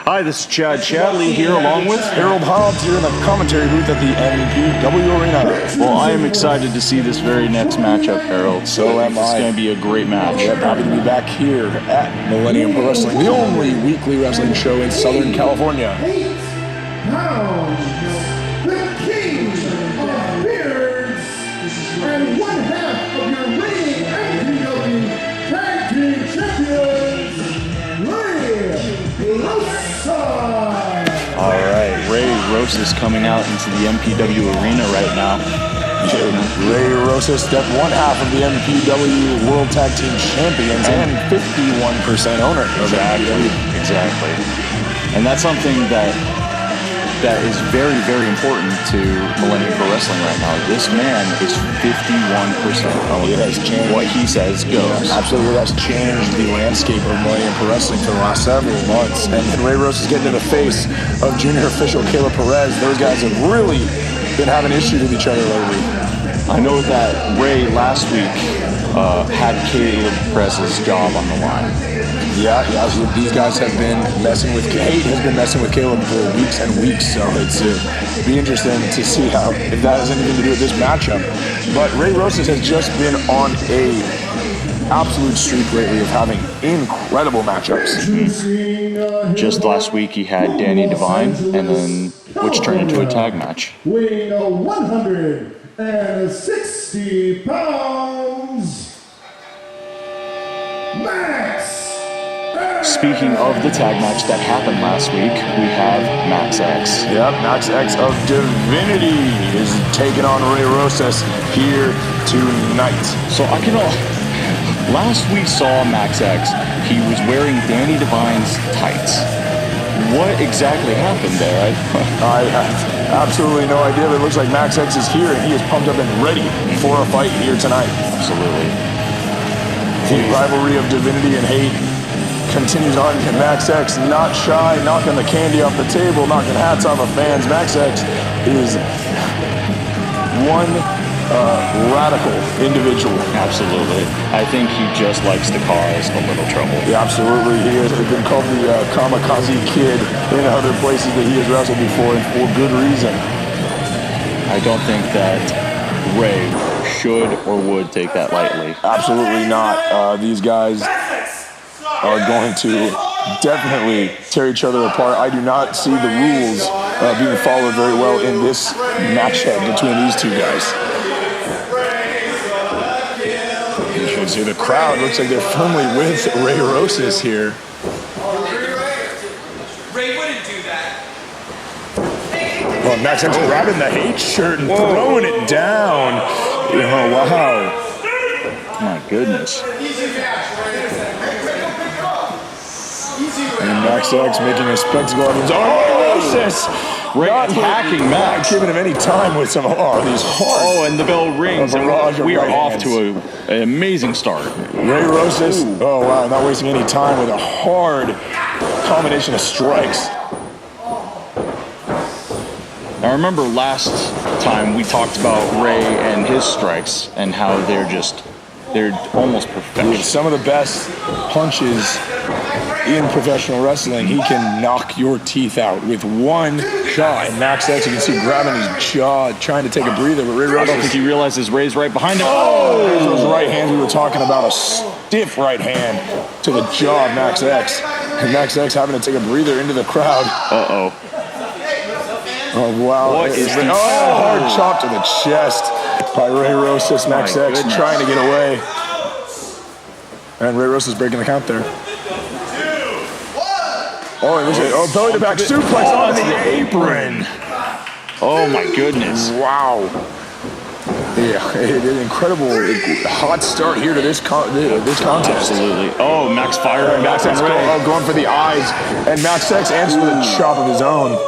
Hi, this is Chad Chadley here along with Harold Hobbs here in the commentary booth at the MPW Arena. Well, I am excited to see this very next matchup, Harold. So am I. It's going to be a great match. Yep, happy to be back here at Millennium Wrestling, the only weekly wrestling show in Southern California. 8 pounds, the king of beards, and one half of your reigning MPW Tag Team Champions, Rosas. All right, Ray Rosas coming out into the MPW arena right now. Ray Rosas, step one half of the MPW World Tag Team Champions and 51% owner of MPW. Exactly. And that's something that is very, very important to Millennium Pro Wrestling right now. This man is 51% owner. It has changed. What he says goes. Absolutely, it has changed the landscape of Millennium Pro Wrestling for the last several months. And Ray Rosas getting in the face of junior official Caleb Perez. Those guys have really been having issues with each other lately. I know that Ray last week had Caleb Perez's job on the line. Yeah, these guys have been messing with Caleb for weeks and weeks, so it's be interesting to see if that has anything to do with this matchup. But Ray Rosas has just been on a absolute streak lately of having incredible matchups. Mm-hmm. Just last week he had Danny Divine, and then which turned into a tag match. Weighing 160 pounds, Max. Speaking of the tag match that happened last week, we have Max X. Yep, Max X of Divinity is taking on Ray Rosas here tonight. So last we saw Max X, he was wearing Danny Divine's tights. What exactly happened there? I have absolutely no idea, but it looks like Max X is here and he is pumped up and ready for a fight here tonight. Absolutely. The rivalry of Divinity and Hate continues on. Max X not shy, knocking the candy off the table, knocking hats off of fans. Max X is one radical individual. Absolutely. I think he just likes to cause a little trouble. Yeah, absolutely. He has been called the kamikaze kid in other places that he has wrestled before, and for good reason. I don't think that Ray should or would take that lightly. Absolutely not. These guys are going to definitely tear each other apart. I do not see the rules being followed very well in this matchup between these two guys. You should see the crowd looks like they're firmly with Ray Rosas here. Ray wouldn't do that. Well, Max X grabbing the Hate shirt and throwing it down. Oh, wow. My goodness. And Max X making a spectacle of his own. Ray Rosas! Ray attacking Max. Not giving him any time with some these hard. Oh, and the bell rings, and we are off to an amazing start. Ray Rosas, oh wow, not wasting any time with a hard combination of strikes. I remember last time we talked about Ray and his strikes and how they're almost perfection. With some of the best punches in professional wrestling, he can knock your teeth out with one shot. And Max X, you can see grabbing his jaw, trying to take a breather, but Ray Rosas, I don't think he realizes Ray's right behind him. Oh! Those right hands we were talking about, a stiff right hand to the jaw of Max X. And Max X having to take a breather into the crowd. Uh-oh. Oh, wow. What is this? Hard chop to the chest by Ray Rosas. Max X trying to get away. And Ray Rosas breaking the count there. Oh, it was belly to back suplex on the apron. Oh my goodness. Wow. Yeah, an incredible hot start here to this contest. Absolutely. Oh, Max firing back Max X going for the eyes. And Max X answers with a chop of his own.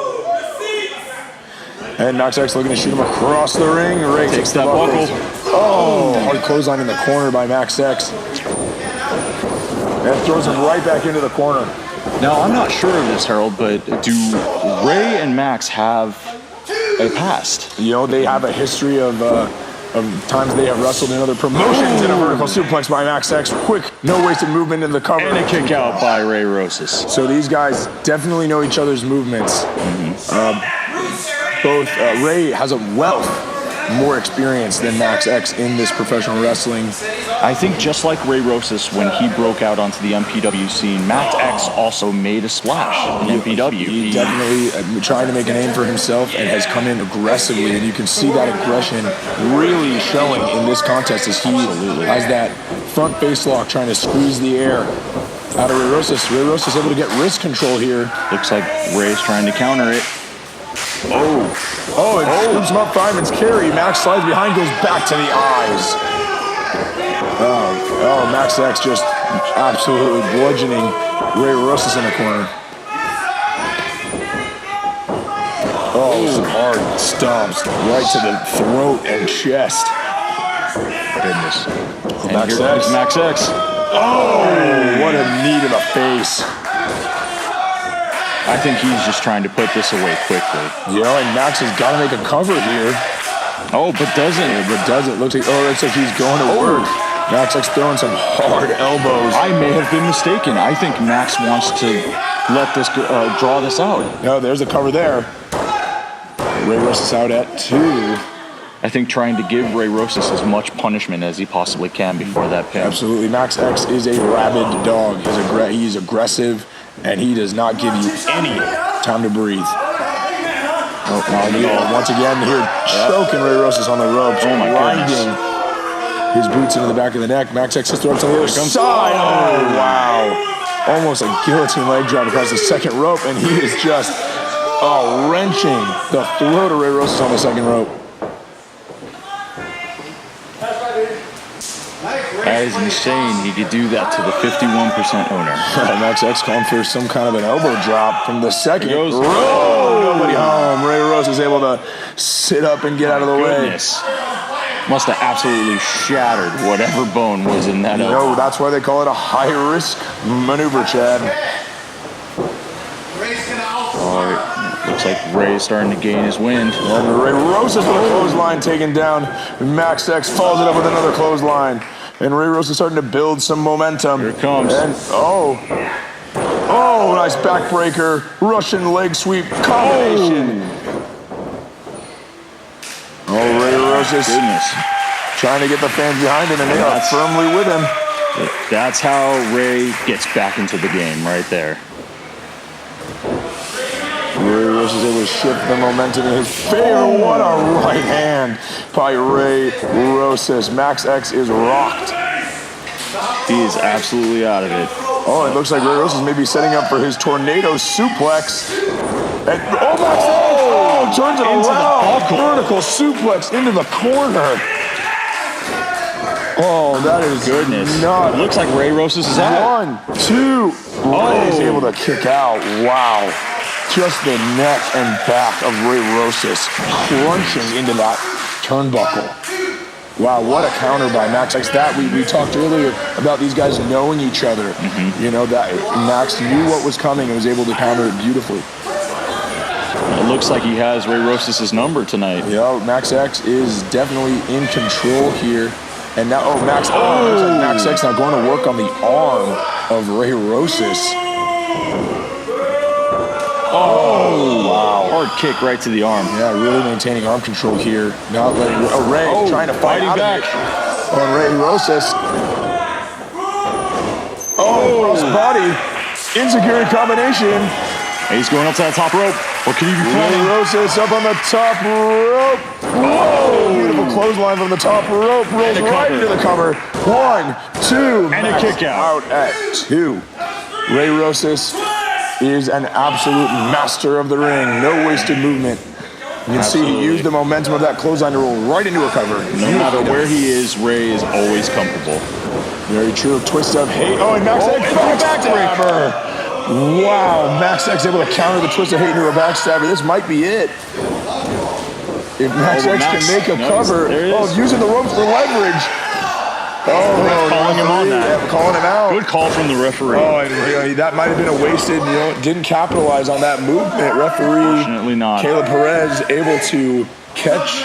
And Max X looking to shoot him across the ring. Ray takes that buckle. Oh, hard clothesline in the corner by Max X. And throws him right back into the corner. Now, I'm not sure of this, Harold, but do Ray and Max have a past? You know, they have a history of of times they have wrestled in other promotions. And a vertical suplex by Max X. Quick, no wasted movement into the cover. And a kick out by Ray Rosas. So these guys definitely know each other's movements. Ray has a wealth more experience than Max X in this professional wrestling. I think just like Ray Rosas, when he broke out onto the MPW scene, Max X also made a splash in MPW. He definitely trying to make a name for himself and has come in aggressively, and you can see that aggression really showing in this contest as he has that front face lock trying to squeeze the air out of Ray Rosas. Ray Rosas able to get wrist control here. Looks like Ray's trying to counter it. Oh, it scoops him up fireman's carry. Max slides behind, goes back to the eyes. Oh, Max X just absolutely bludgeoning Ray Rosas in the corner. Oh, some hard stomps right to the throat and chest. Goodness. And Max here X. comes Max X. Oh, what a knee to the face. I think he's just trying to put this away quickly. Yeah, and Max has got to make a cover here. Oh, but doesn't. Looks like he's going to work. Max X throwing some hard elbows. I may have been mistaken. I think Max wants to let this draw this out. No, there's a cover there. Ray Rosas out at 2. I think trying to give Ray Rosas as much punishment as he possibly can before that pin. Absolutely. Max X is a rabid dog. He's aggressive, and he does not give you any time to breathe. Once again, here choking Ray Rosas on the ropes, grinding his boots into the back of the neck. Max X just throws on the other side. Oh, wow. Almost a guillotine leg drop across the second rope, and he is just wrenching the throat of Ray Rosas on the second rope. That is insane. He could do that to the 51% owner. Max X calling for some kind of an elbow drop from the second. Nobody home. Ray Rosas is able to sit up and get out of the way. Must have absolutely shattered whatever bone was in that elbow. No, that's why they call it a high-risk maneuver, Chad. Looks like Ray's starting to gain his wind. And Ray Rosas with a clothesline taken down. Max X follows it up with another clothesline. And Ray Rosas starting to build some momentum. Here it comes. And nice backbreaker. Russian leg sweep combination. Ray Rosas. Goodness. Trying to get the fans behind him, and they are firmly with him. That's how Ray gets back into the game right there. Ray Rosas able to shift the momentum in his favor. What a right hand by Ray Rosas. Max X is rocked. He is absolutely out of it. Oh, it looks like Ray Rosas may be setting up for his tornado suplex. And Max X turns it around. Vertical suplex into the corner. Oh, that is Goodness. nuts. Looks like Ray Rosas is out. 1, 2. Ray's able to kick out. Wow. Just the neck and back of Ray Rosas crunching into that turnbuckle. Wow, what a counter by Max X. That we talked earlier about these guys knowing each other. You know, that Max knew what was coming and was able to counter it beautifully. It looks like he has Ray Rosas' number tonight. Yeah, Max X is definitely in control here. And now, looks like Max X now going to work on the arm of Ray Rosas. Oh, wow. Hard kick right to the arm. Yeah, really maintaining arm control here. Not letting Ray trying to fight out back on Ray Rosas. Cross body. Insecurity combination. He's going up to that top rope. What can he be Ray planning? Rosas up on the top rope. Whoa! Beautiful clothesline from the top rope. Rolls right into the cover. 1, 2. And a kick out. Out at 2. Ray Rosas is an absolute master of the ring. No wasted movement. You can see he used the momentum of that clothesline to roll right into a cover. No matter where he is, Ray is always comfortable. Very true. Twist of hate. And Max X backstabber. Wow, Max X able to counter the twist of hate into a backstabber. This might be it. If Max X can make a cover. Using the ropes for leverage. Calling him on that. Yeah, calling him out. Good call from the referee. And that might have been a wasted, didn't capitalize on that movement. Referee Fortunately not. Caleb Perez able to catch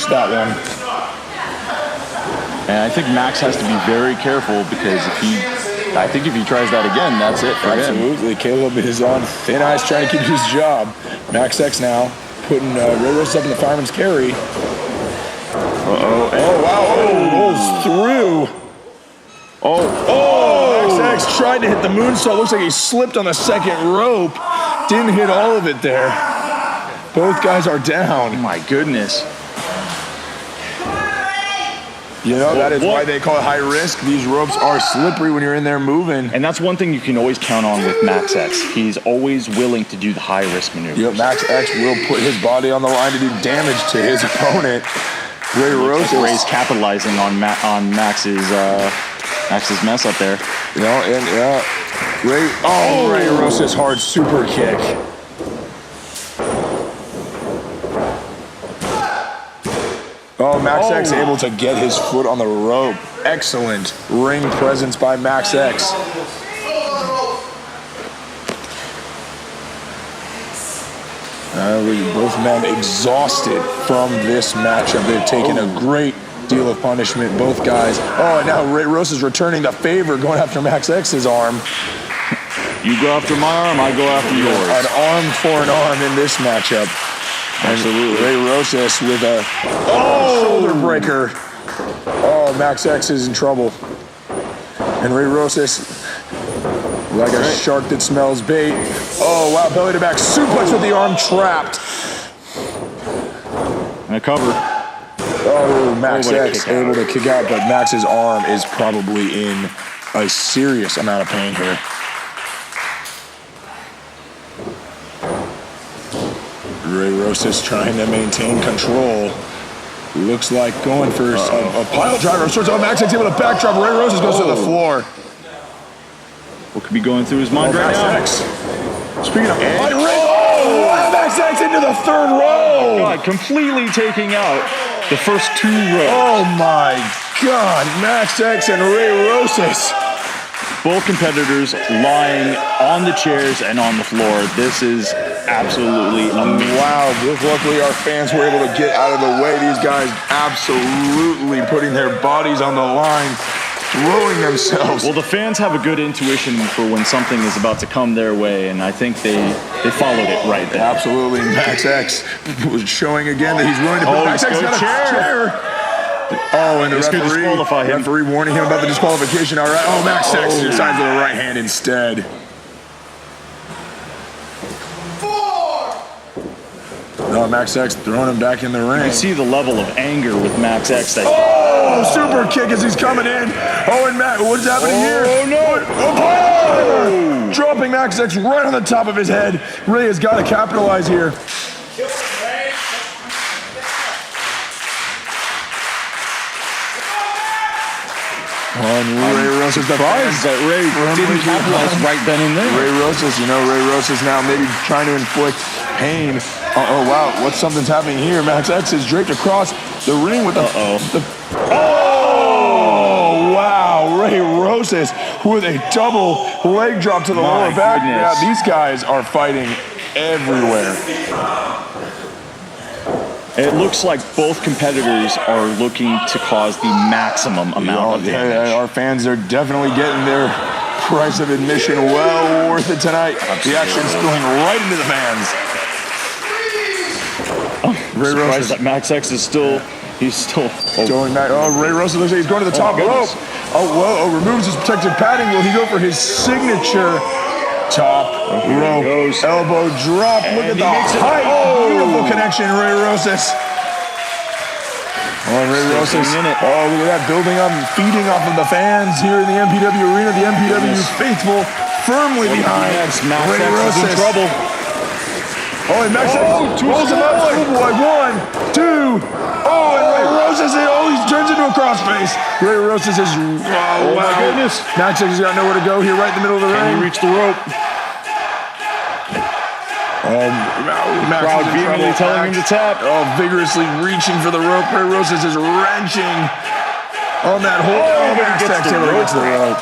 that one. And I think Max has to be very careful because I think if he tries that again, that's it for him. Absolutely. Caleb is on thin ice trying to keep his job. Max X now putting Ray Rosas up in the fireman's carry. Uh-oh. Oh, wow. Oh, rolls through. Oh, Max X tried to hit the moonsault. Looks like he slipped on the second rope. Didn't hit all of it there. Both guys are down. Oh, my goodness. You know, that is why they call it high risk. These ropes are slippery when you're in there moving. And that's one thing you can always count on with Max X. He's always willing to do the high risk maneuvers. Yep, Max X will put his body on the line to do damage to his opponent. Ray Rosas. Ray's capitalizing on Max's mess up there. You know, and Ray Rosas hard super kick. Oh, Max X able to get his foot on the rope. Excellent ring presence by Max X. Both men exhausted from this matchup. They've taken a great deal of punishment, both guys. Oh, and now Ray Rosas returning the favor, going after Max X's arm. You go after my arm, I go after yours. An arm for an arm in this matchup. Absolutely. Ray Rosas with a shoulder breaker. Oh, Max X is in trouble. And Ray Rosas, like a shark that smells bait. Oh, wow, belly to back suplex with the arm trapped. And a cover. Oh, Max X able to kick out, but Max's arm is probably in a serious amount of pain here. Ray Rosas trying to maintain control. Looks like going for a pile driver. Oh, Max X able to backdrop. Ray Rosas goes to the floor. What could be going through his mind right now? Max X. Speaking of Max X into the third row. God, completely taking out the first two rows. Oh my God, Max X and Ray Rosas. Both competitors lying on the chairs and on the floor. This is absolutely amazing. Wow, luckily our fans were able to get out of the way. These guys absolutely putting their bodies on the line, throwing themselves. Well, the fans have a good intuition for when something is about to come their way, and I think they followed it right there. Absolutely. Max X was showing again that he's willing to put Max X on a chair. Oh, and the referee warning him about the disqualification. All right. Oh, Max X decides with the right hand instead. Oh, Max X throwing him back in the ring. You see the level of anger with Max X. Super kick as he's coming in. Oh, and Max, what's happening here? Oh, no. Oh, dropping Max X right on the top of his head. Ray has got to capitalize here. On Ray Rosas, surprised that Ray didn't capitalize right then and there. Ray Rosas, Ray Rosas now maybe trying to inflict pain. Oh, wow, something's happening here. Max X is draped across the ring with Oh, wow, Ray Rosas with a double leg drop to the lower back. Yeah, these guys are fighting everywhere. It looks like both competitors are looking to cause the maximum amount of damage. Our fans are definitely getting their price of admission well worth it tonight. The action's spilling right into the fans. Ray Rosas, that Max X is still, going back. Oh, Ray Rosas looks like he's going to the top rope. Removes his protective padding. Will he go for his signature top rope elbow drop? Look at the height. Beautiful connection, Ray Rosas. Ray Rosas. Look at that, building up and feeding off of the fans here in the MPW arena. The MPW faithful firmly behind Ray Rosas. In trouble. And Max X rolls him up. Schoolboy, 1, 2. And Ray Rosas, he turns into a crossface. Ray Rosas is, wow. My goodness. Max X has got nowhere to go here right in the middle of the ring. Can he reach the rope? Crowd vehemently telling him to tap. Vigorously reaching for the rope. Ray Rosas is wrenching on that hold. Max X able to get to the rope.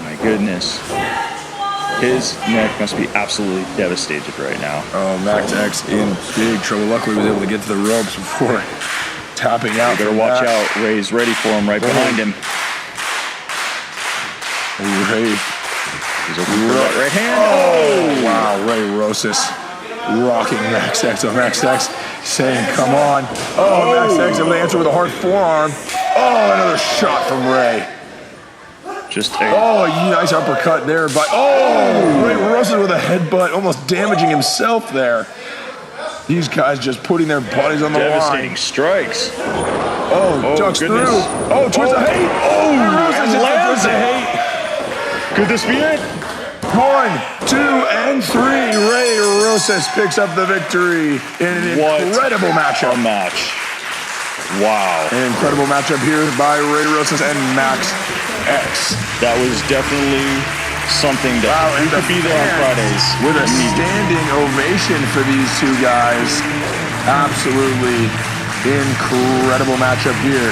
My goodness. His neck must be absolutely devastated right now. Oh, Max X in big trouble. Luckily, he was able to get to the ropes before tapping out. You better watch out. Ray's ready for him right behind him. Ray. He's open for that right hand. Oh, wow. Ray Rosas rocking Max X. So Max X saying, come on. Oh, Max X able to answer with a hard forearm. Oh, another shot from Ray. Just a nice uppercut there by Ray Rosas with a headbutt, almost damaging himself there. These guys just putting their bodies on the devastating line. Strikes. Ducks goodness. through. Twist of hate. Rosas lands it. Could this be it? 1, 2, and 3. Ray Rosas picks up the victory in an incredible matchup. Wow. An incredible matchup here by Ray Rosas and Max X. That was definitely something that you could be there on Fridays. With a standing ovation for these two guys. Absolutely incredible matchup here.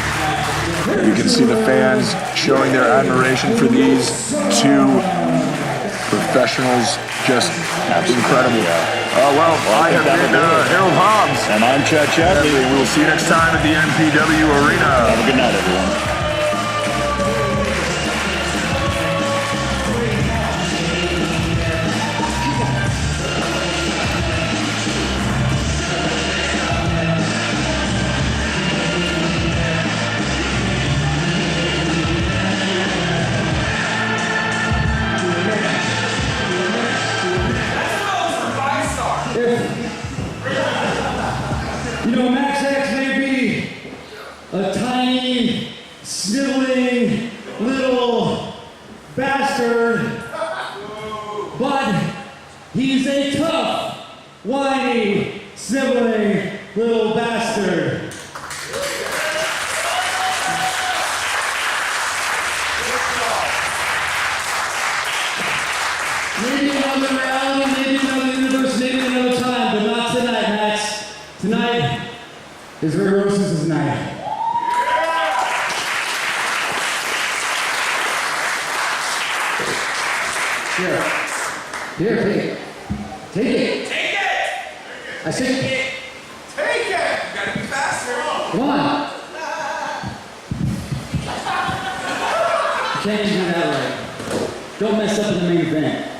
You can see the fans showing their admiration for these two professionals. Just incredible. I have been Harold Hobbs. And I'm Chad Chadley. We will see you next time at the MPW Arena. Have a good night, everyone. You know, Max X may be a tiny, sniveling little bastard, but he's a tough, whiny, sniveling little bastard. Maybe another reality, maybe another universe, maybe another time, but not tonight, Max. Tonight is Ray Rosas' night. Here, take it. Take it. Take it! I said, Take it! Take it! You gotta be faster. come on. You can't do that right. Don't mess up in the main event.